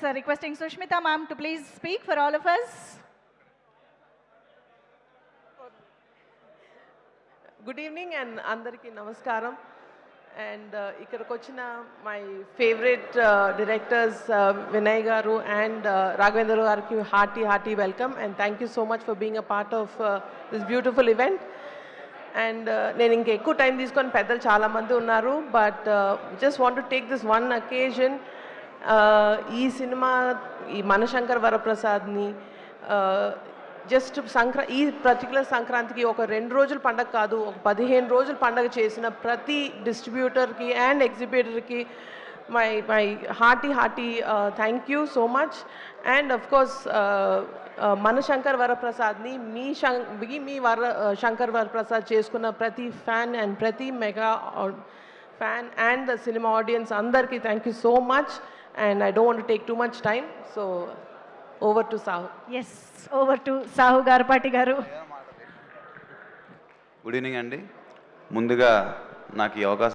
requesting Sushmita ma'am to please speak for all of us. Good evening and andariki namaskaram. And ikkadiki vachina my favorite directors Vinay garu and Raghavendra gariki hearty welcome and thank you so much for being a part of this beautiful event. And నేను ఇంకా ఎక్కువ time తీసుకొని పెద్దలు చాలామంది ఉన్నారు but just want to take this one అకేజన్ ఈ cinema ఈ Manashankar వరప్రసాద్ని just ఈ పర్టికులర్ సంక్రాంతికి ఒక 2 రోజుల పండగ కాదు ఒక 15 రోజుల పండగ చేసిన ప్రతి డిస్ట్రిబ్యూటర్కి అండ్ ఎగ్జిబిటర్కి my hearty thank you so much and of course Mana Shankar వరప్రసాద్ని మీ శంకర్ వరప్రసాద్ చేసుకున్న ప్రతి ఫ్యాన్ అండ్ ప్రతి mega fan and the cinema audience అందరికీ thank you so much and I don't want to take too much time so over to Sahu. Yes, over to Sahu Garapati garu. Good evening అండి. ముందుగా నాకు ఈ అవకాశం